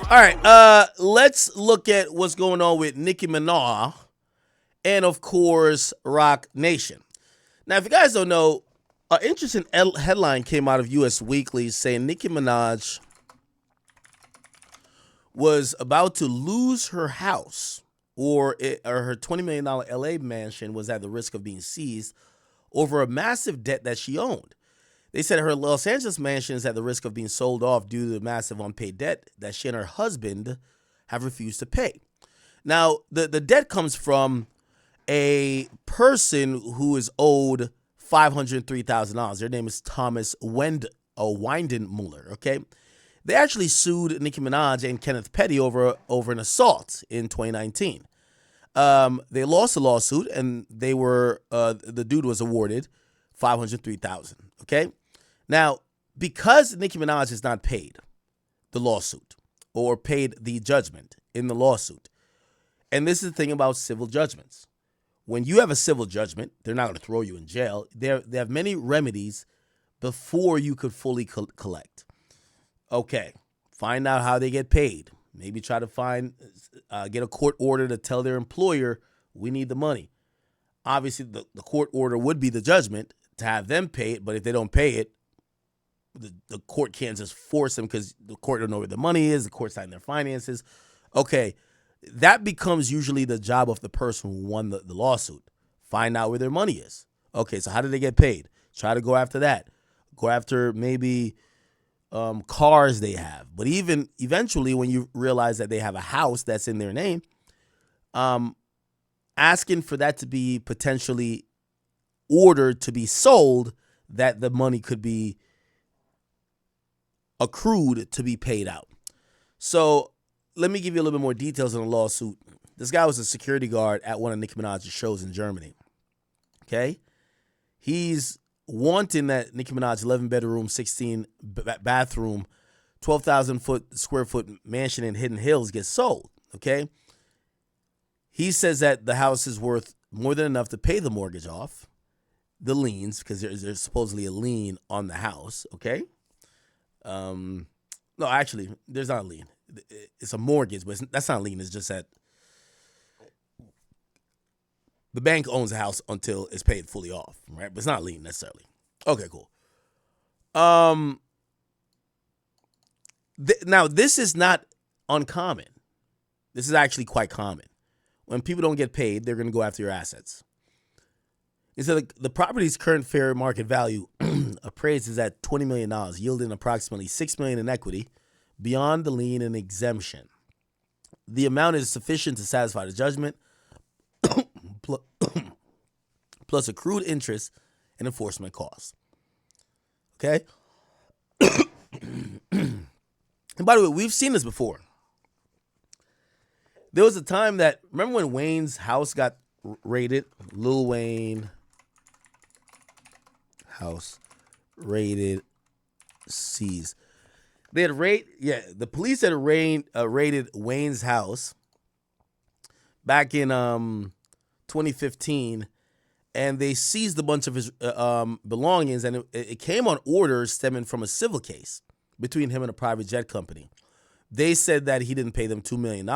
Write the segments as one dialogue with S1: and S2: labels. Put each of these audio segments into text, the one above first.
S1: All right, let's look at what's going on with Nicki Minaj and, of course, Roc Nation. Now, if you guys don't know, an interesting headline came out of U.S. Weekly saying Nicki Minaj was about to lose her house, or her $20 million LA mansion was at the risk of being seized over a massive debt that she owned. They said her Los Angeles mansion is at the risk of being sold off due to the massive unpaid debt that she and her husband have refused to pay. Now, the debt comes from a person who is owed $503,000. Their name is Thomas Windenmuller, okay? They actually sued Nicki Minaj and Kenneth Petty over an assault in 2019. They lost the lawsuit, and the dude was awarded $503,000, okay? Now, because Nicki Minaj has not paid the lawsuit or paid the judgment in the lawsuit, and this is the thing about civil judgments. When you have a civil judgment, they're not going to throw you in jail. They have many remedies before you could fully collect. Okay, find out how they get paid. Maybe try to get a court order to tell their employer, we need the money. Obviously, the court order would be the judgment to have them pay it, but if they don't pay it, the court can't just force them because the court don't know where the money is. The court's not in their finances. Okay, that becomes usually the job of the person who won the lawsuit. Find out where their money is. Okay, so how did they get paid? Try to go after that. Go after maybe cars they have. But even eventually when you realize that they have a house that's in their name, asking for that to be potentially ordered to be sold, that the money could be accrued to be paid out. So let me give you a little bit more details on the lawsuit. This guy was a security guard at one of Nicki Minaj's shows in Germany. Okay? He's wanting that Nicki Minaj 11-bedroom, 16-bathroom, 12,000 square foot mansion in Hidden Hills gets sold. Okay? He says that the house is worth more than enough to pay the mortgage off, the liens, because there's supposedly a lien on the house. Okay? No, actually, there's not a lien. It's a mortgage, but that's not a lien. It's just that the bank owns the house until it's paid fully off, right? But it's not a lien necessarily. Okay, cool. Now, this is not uncommon. This is actually quite common. When people don't get paid, they're going to go after your assets. Instead, the property's current fair market value appraised is at $20 million, yielding approximately $6 million in equity beyond the lien and exemption. The amount is sufficient to satisfy the judgment, plus accrued interest and enforcement costs. Okay? And by the way, we've seen this before. There was a time that, remember when Wayne's house got raided? Lil Wayne house raided, seized. They had the police had raided Wayne's house back in 2015, and they seized a bunch of his belongings, and it came on orders stemming from a civil case between him and a private jet company. They said that he didn't pay them $2 million,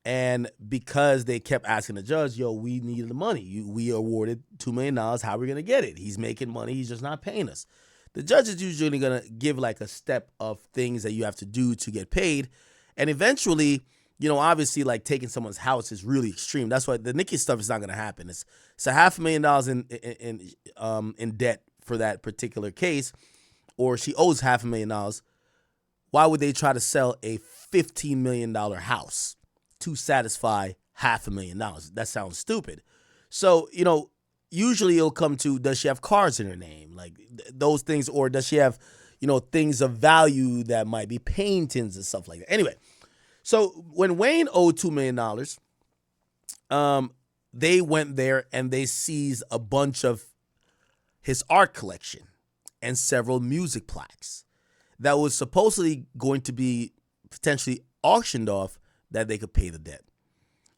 S1: and because they kept asking the judge, we needed the money. We awarded $2 million. How are we going to get it? He's making money. He's just not paying us. The judge is usually going to give like a step of things that you have to do to get paid. And eventually, obviously like taking someone's house is really extreme. That's why the Nicki stuff is not going to happen. It's $500,000 in debt for that particular case, or she owes $500,000. Why would they try to sell a $15 million house to satisfy $500,000? That sounds stupid. So, usually it'll come to, does she have cars in her name? Like those things, or does she have, things of value that might be paintings and stuff like that. Anyway, so when Wayne owed $2 million, they went there and they seized a bunch of his art collection and several music plaques that was supposedly going to be potentially auctioned off that they could pay the debt.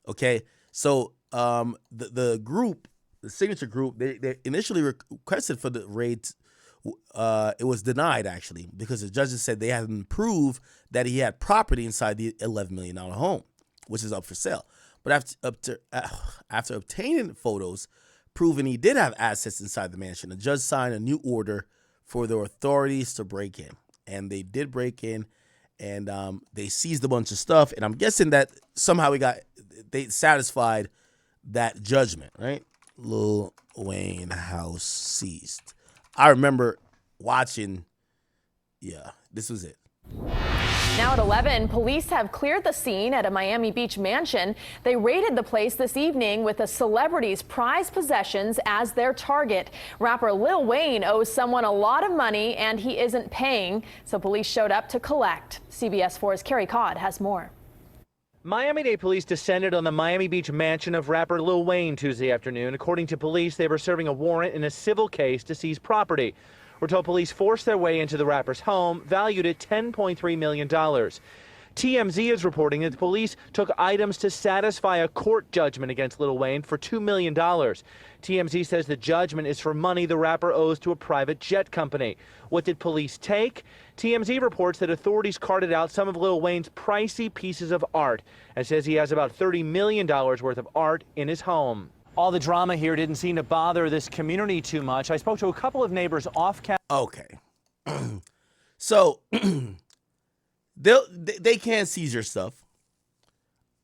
S1: Okay, so the group, the signature group, they initially requested for the raid It was denied, actually, because the judges said they hadn't proved that he had property inside the $11 million home, which is up for sale. But after obtaining photos proving he did have assets inside the mansion, the judge signed a new order for the authorities to break in. And they did break in, and they seized a bunch of stuff. And I'm guessing that somehow they satisfied that judgment, right? Lil Wayne house seized. I remember watching, this was it.
S2: Now at 11, police have cleared the scene at a Miami Beach mansion. They raided the place this evening with a celebrity's prized possessions as their target. Rapper Lil Wayne owes someone a lot of money and he isn't paying, so police showed up to collect. CBS 4's Carrie Codd has more.
S3: Miami-Dade police descended on the Miami Beach mansion of rapper Lil Wayne Tuesday afternoon. According to police, they were serving a warrant in a civil case to seize property. We're told police forced their way into the rapper's home, valued at $10.3 million. TMZ is reporting that the police took items to satisfy a court judgment against Lil Wayne for $2 million. TMZ says the judgment is for money the rapper owes to a private jet company. What did police take? TMZ reports that authorities carted out some of Lil Wayne's pricey pieces of art and says he has about $30 million worth of art in his home. All the drama here didn't seem to bother this community too much. I spoke to a couple of neighbors off camera.
S1: Okay. So they can't seize your stuff.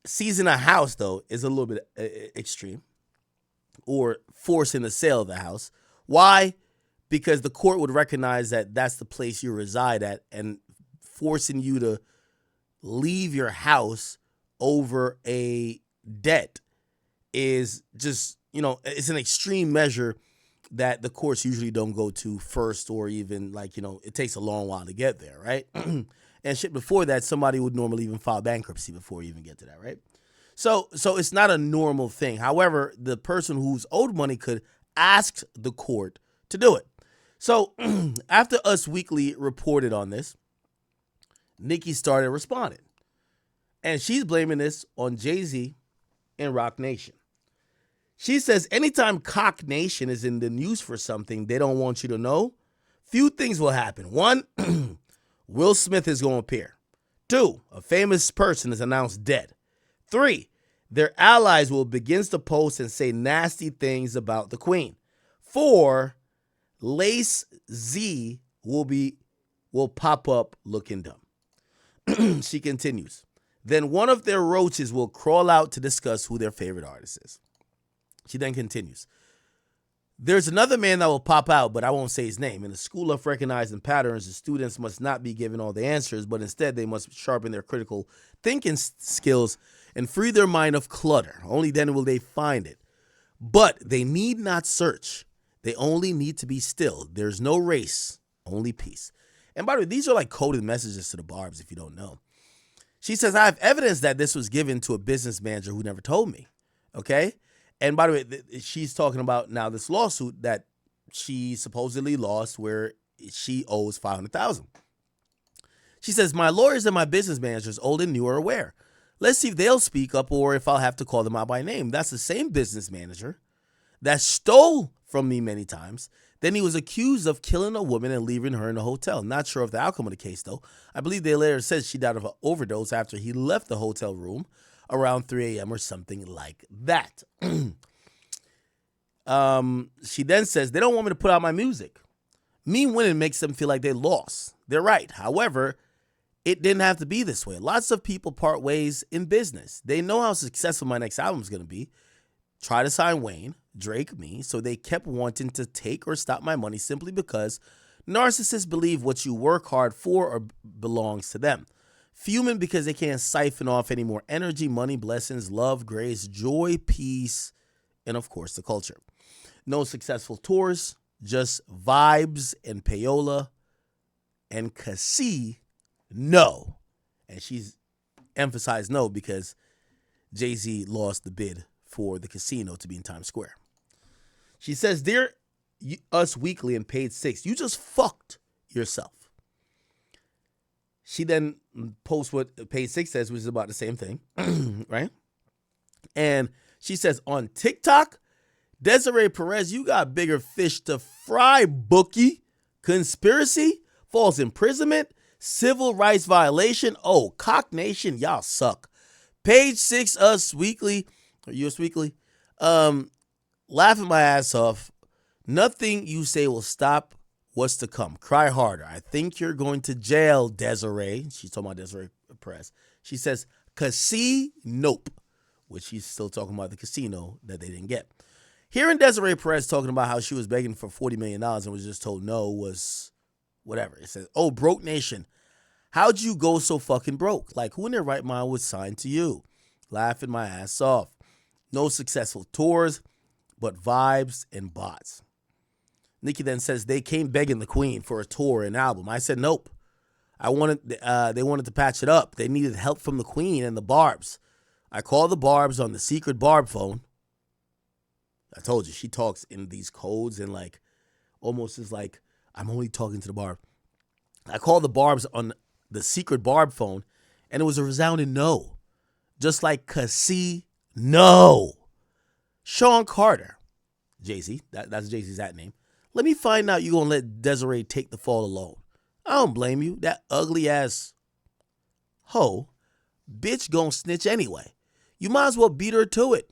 S1: Seizing a house, though, is a little bit extreme. Or forcing the sale of the house. Why? Because the court would recognize that that's the place you reside at, and forcing you to leave your house over a debt is just, it's an extreme measure that the courts usually don't go to first, or even it takes a long while to get there, right? And shit, before that, somebody would normally even file bankruptcy before you even get to that, right? So it's not a normal thing. However, the person who's owed money could ask the court to do it. So after Us Weekly reported on this, Nicki started responding. And she's blaming this on Jay-Z and Roc Nation. She says anytime Cock Nation is in the news for something they don't want you to know, few things will happen. One, Will Smith is going to appear. Two, a famous person is announced dead. Three, their allies will begin to post and say nasty things about the queen. Four, Lace Z will pop up looking dumb. She continues. Then one of their roaches will crawl out to discuss who their favorite artist is. She then continues. There's another man that will pop out, but I won't say his name. In the school of recognizing patterns, the students must not be given all the answers, but instead they must sharpen their critical thinking skills and free their mind of clutter. Only then will they find it. But they need not search. They only need to be still. There's no race, only peace. And by the way, these are like coded messages to the Barbs if you don't know. She says, I have evidence that this was given to a business manager who never told me. Okay? And by the way, she's talking about now this lawsuit that she supposedly lost where she owes $500,000. She says, my lawyers and my business managers, old and new, are aware. Let's see if they'll speak up or if I'll have to call them out by name. That's the same business manager that stole from me many times. Then he was accused of killing a woman and leaving her in a hotel. Not sure of the outcome of the case, though. I believe they later said she died of an overdose after he left the hotel room around 3 a.m. or something like that. She then says, they don't want me to put out my music. Me winning makes them feel like they lost. They're right. However, it didn't have to be this way. Lots of people part ways in business. They know how successful my next album is going to be. Try to sign Wayne, Drake, me. So they kept wanting to take or stop my money simply because narcissists believe what you work hard for or belongs to them. Fuming because they can't siphon off any more energy, money, blessings, love, grace, joy, peace, and of course the culture. No successful tours, just vibes and payola and Cassie, no. And she's emphasized no because Jay-Z lost the bid for the casino to be in Times Square. She says, dear Us Weekly and Page 6, you just fucked yourself. She then posts what Page 6 says, which is about the same thing, right? And she says, on TikTok, Desiree Perez, you got bigger fish to fry, bookie. Conspiracy, false imprisonment, civil rights violation. Oh, Roc Nation, y'all suck. Page 6 Us Weekly, or US Weekly, laughing my ass off. Nothing you say will stop what's to come. Cry harder. I think you're going to jail, Desiree. She's talking about Desiree Perez. She says, nope, which she's still talking about the casino that they didn't get. Hearing Desiree Perez talking about how she was begging for $40 million and was just told no was whatever. It says, oh, Roc Nation, how'd you go so fucking broke? Like, who in their right mind would sign to you? Laughing my ass off. No successful tours, but vibes and bots. Nicki then says they came begging the queen for a tour and album. I said nope. They wanted to patch it up. They needed help from the queen and the Barbs. I called the Barbs on the secret Barb phone. I told you, she talks in these codes and like almost is like, I'm only talking to the Barb. I called the Barbs on the secret Barb phone and it was a resounding no. Just like no. Sean Carter, Jay-Z, that's Jay-Z's that name. Let me find out you gonna let Desiree take the fall alone. I don't blame you. That ugly ass hoe, bitch gonna snitch anyway. You might as well beat her to it.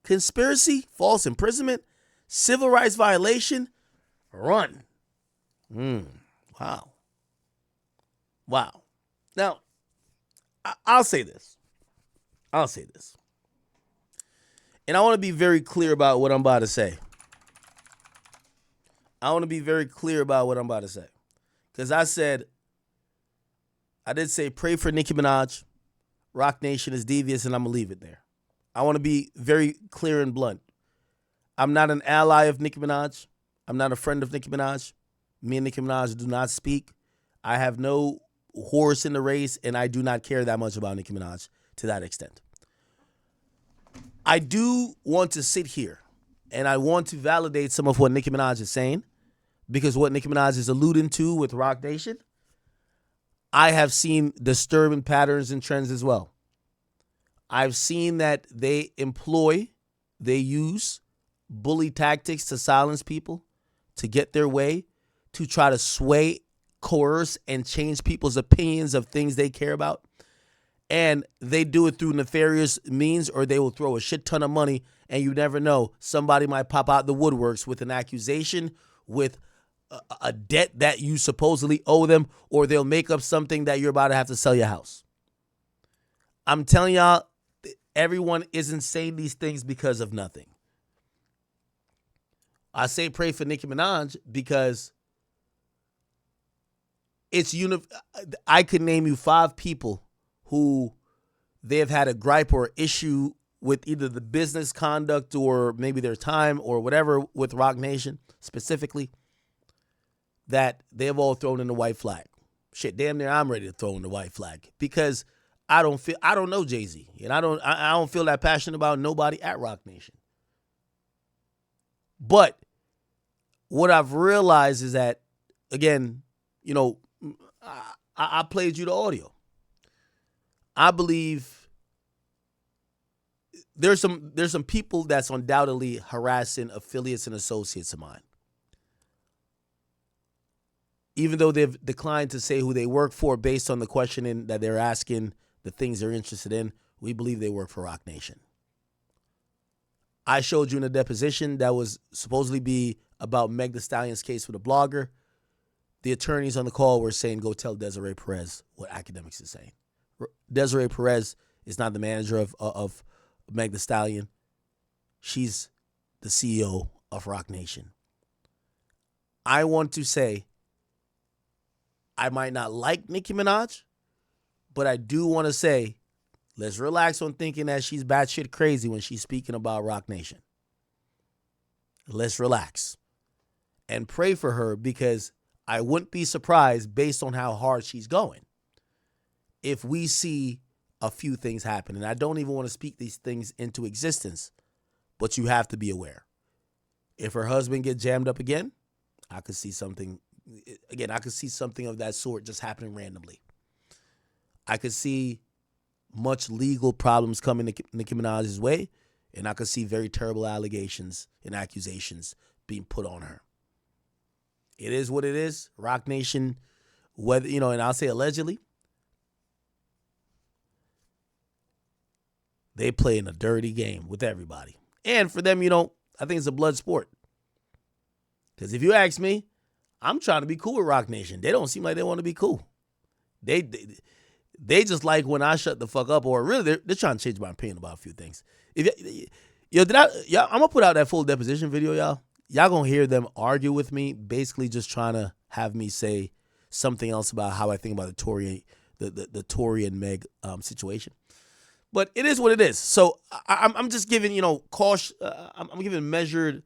S1: Conspiracy, false imprisonment, civil rights violation, run. Wow. Now, I'll say this. And I want to be very clear about what I'm about to say. Because I did say pray for Nicki Minaj. Roc Nation is devious and I'm going to leave it there. I want to be very clear and blunt. I'm not an ally of Nicki Minaj. I'm not a friend of Nicki Minaj. Me and Nicki Minaj do not speak. I have no horse in the race and I do not care that much about Nicki Minaj to that extent. I do want to sit here and I want to validate some of what Nicki Minaj is saying because what Nicki Minaj is alluding to with Roc Nation, I have seen disturbing patterns and trends as well. I've seen that they use bully tactics to silence people, to get their way, to try to sway, coerce, and change people's opinions of things they care about. And they do it through nefarious means or they will throw a shit ton of money and you never know. Somebody might pop out the woodworks with an accusation, with a debt that you supposedly owe them, or they'll make up something that you're about to have to sell your house. I'm telling y'all, everyone isn't saying these things because of nothing. I say pray for Nicki Minaj because I could name you 5 people who they have had a gripe or issue with either the business conduct or maybe their time or whatever with Roc Nation specifically, that they have all thrown in the white flag. Shit, damn near I'm ready to throw in the white flag because I don't know Jay-Z and I don't feel that passionate about nobody at Roc Nation. But what I've realized is that, again, you know, I played you the audio. I believe there's some people that's undoubtedly harassing affiliates and associates of mine. Even though they've declined to say who they work for based on the questioning that they're asking, the things they're interested in, we believe they work for Roc Nation. I showed you in a deposition that was supposedly be about Meg Thee Stallion's case with a blogger. The attorneys on the call were saying, go tell Desiree Perez what Akademiks is saying. Desiree Perez is not the manager of Meg Thee Stallion. She's the CEO of Roc Nation. I want to say I might not like Nicki Minaj, but I do want to say let's relax on thinking that she's batshit crazy when she's speaking about Roc Nation. Let's relax and pray for her because I wouldn't be surprised based on how hard she's going if we see a few things happen. And I don't even want to speak these things into existence, but you have to be aware. If her husband gets jammed up again, I could see something. Again, I could see something of that sort just happening randomly. I could see much legal problems coming to Nicki Minaj's way, and I could see very terrible allegations and accusations being put on her. It is what it is. Roc Nation, whether, and I'll say allegedly, they play in a dirty game with everybody. And for them, I think it's a blood sport. Because if you ask me, I'm trying to be cool with Roc Nation. They don't seem like they want to be cool. They just like when I shut the fuck up, or really they're trying to change my opinion about a few things. I'm gonna put out that full deposition video, y'all. Y'all gonna hear them argue with me, basically just trying to have me say something else about how I think about the Tory and Meg situation. But it is what it is. So I'm just giving caution. I'm giving measured,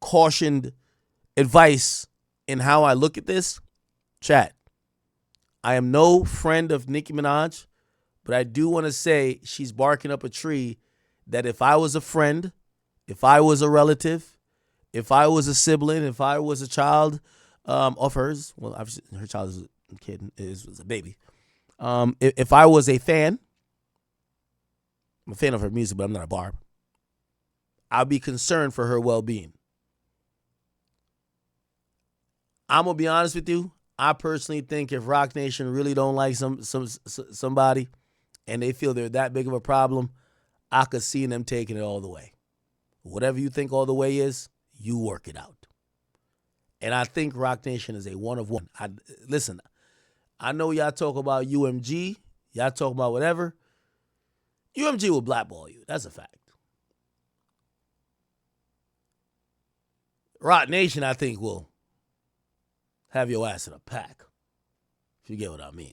S1: cautioned advice in how I look at this. Chat. I am no friend of Nicki Minaj, but I do want to say she's barking up a tree that if I was a friend, if I was a relative, if I was a sibling, if I was a child of hers, well, obviously her child is a kid, is a baby. If I was a fan, I'm a fan of her music, but I'm not a Barb, I'd be concerned for her well-being. I'm going to be honest with you. I personally think if Roc Nation really don't like somebody and they feel they're that big of a problem, I could see them taking it all the way. Whatever you think all the way is, you work it out. And I think Roc Nation is a one of one. Listen, I know y'all talk about UMG. Y'all talk about whatever. UMG will blackball you. That's a fact. Roc Nation, I think, will have your ass in a pack, if you get what I mean.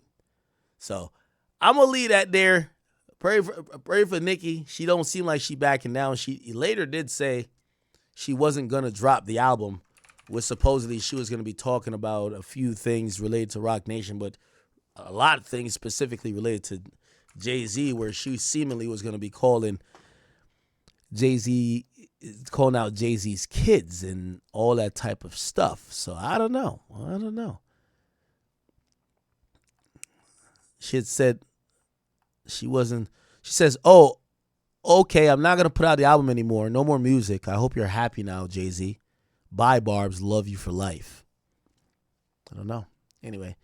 S1: So I'm going to leave that there. Pray for Nicki. She don't seem like she backing down. She later did say she wasn't going to drop the album, which supposedly she was going to be talking about a few things related to Roc Nation, but a lot of things specifically related to Jay-Z, where she seemingly was going to be calling out Jay-Z's kids and all that type of stuff. So I don't know. She had said she says, oh, okay, I'm not going to put out the album anymore. No more music. I hope you're happy now, Jay-Z. Bye, Barbs. Love you for life. I don't know. Anyway,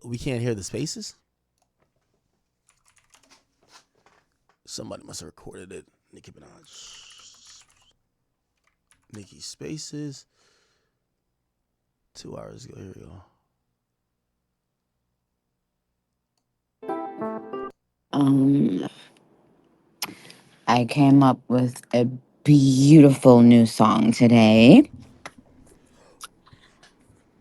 S1: we can't hear the spaces? Somebody must have recorded it. Nicki Minaj. Nicki Spaces. 2 hours ago. Here we
S4: go. I came up with a beautiful new song today.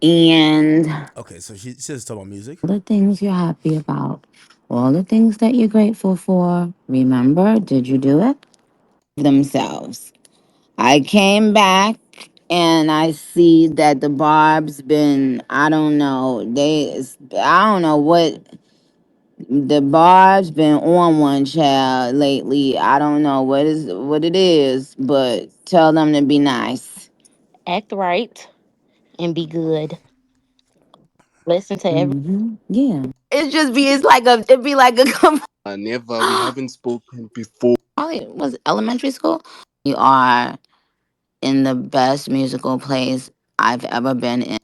S4: And
S1: okay, so she says talking about music.
S4: All the things you're happy about, all the things that you're grateful for. Remember, did you do it? Themselves. I came back and I see that the Barb's been, I don't know what the Barb's been on one child lately. I don't know what it is, but tell them to be nice.
S5: Act right and be good. Listen to every.
S4: Yeah. It'd be like a
S6: Never, we haven't spoken before.
S4: Probably was it elementary school. You are in the best musical place I've ever been in.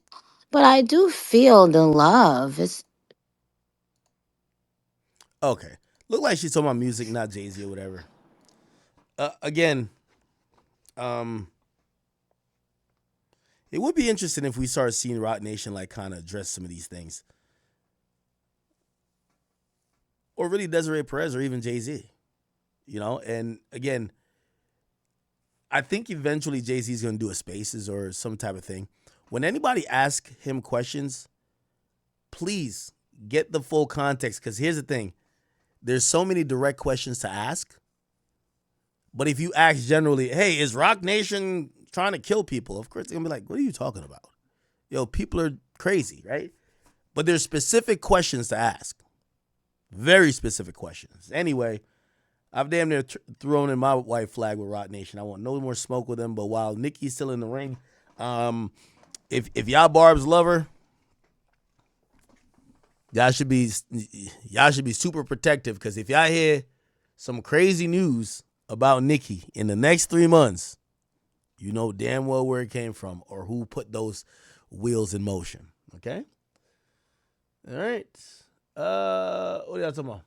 S4: But I do feel the love. It's
S1: okay. Look like she's talking about music, not Jay-Z or whatever. Again, it would be interesting if we started seeing Roc Nation like kind of address some of these things. Or really Desiree Perez or even Jay-Z. And again, I think eventually Jay-Z's going to do a Spaces or some type of thing. When anybody asks him questions, please get the full context, because here's the thing. There's so many direct questions to ask. But if you ask generally, hey, is Roc Nation trying to kill people? Of course, they're going to be like, what are you talking about? Yo, people are crazy, right? But there's specific questions to ask. Very specific questions. Anyway, I've damn near thrown in my white flag with Roc Nation. I want no more smoke with them. But while Nicki's still in the ring, if y'all Barb's love her, y'all should be super protective, because if y'all hear some crazy news about Nicki in the next 3 months, you know damn well where it came from or who put those wheels in motion. Okay? All right. What are y'all talking about?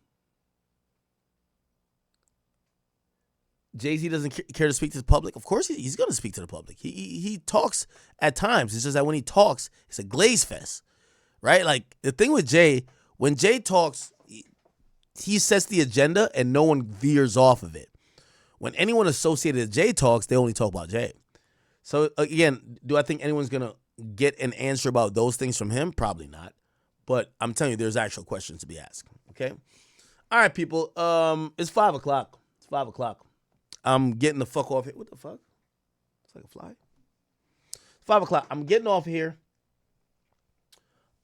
S1: Jay-Z doesn't care to speak to the public. Of course, he's going to speak to the public. He talks at times. It's just that when he talks, it's a glaze fest, right? Like, the thing with Jay, when Jay talks, he sets the agenda and no one veers off of it. When anyone associated with Jay talks, they only talk about Jay. So, again, do I think anyone's going to get an answer about those things from him? Probably not. But I'm telling you, there's actual questions to be asked, okay? All right, people. It's 5 o'clock. It's 5 o'clock. I'm getting the fuck off here. What the fuck? It's like a fly. 5 o'clock. I'm getting off here.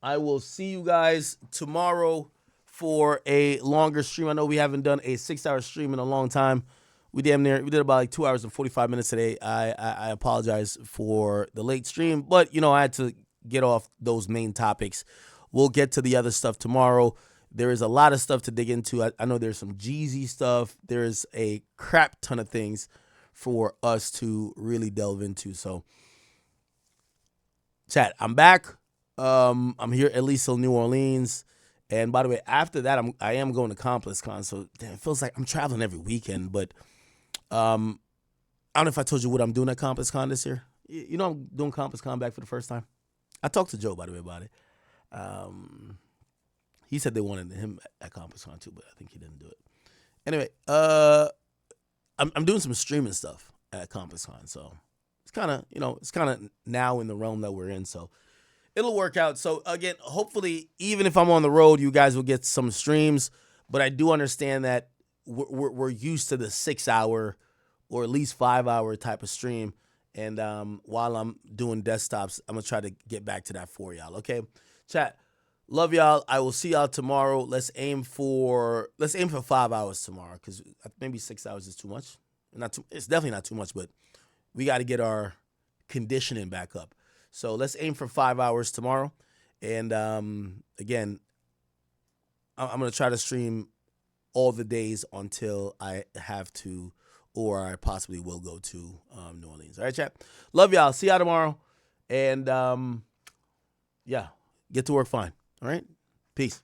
S1: I will see you guys tomorrow for a longer stream. I know we haven't done a 6-hour stream in a long time. We did about like 2 hours and 45 minutes today. I apologize for the late stream, but I had to get off those main topics. We'll get to the other stuff tomorrow. There is a lot of stuff to dig into. I know there's some Jeezy stuff. There's a crap ton of things for us to really delve into. So, chat, I'm back. I'm here at least till New Orleans. And by the way, after that, I am going to ComplexCon. So damn, it feels like I'm traveling every weekend. But I don't know if I told you what I'm doing at ComplexCon this year. I'm doing ComplexCon back for the first time. I talked to Joe, by the way, about it. He said they wanted him at ComplexCon too, but I think he didn't do it. Anyway, I'm doing some streaming stuff at ComplexCon, so it's kind of now in the realm that we're in, so it'll work out. So again, hopefully, even if I'm on the road, you guys will get some streams. But I do understand that we're used to the 6-hour or at least 5-hour type of stream. And while I'm doing desktops, I'm gonna try to get back to that for y'all. Okay, chat. Love y'all. I will see y'all tomorrow. Let's aim for 5 hours tomorrow, because maybe 6 hours is too much. It's definitely not too much, but we got to get our conditioning back up. So let's aim for 5 hours tomorrow. And again, I'm gonna try to stream all the days until I have to, or I possibly will go to New Orleans. All right, chat. Love y'all. See y'all tomorrow. And yeah, get to work fine. All right? Peace.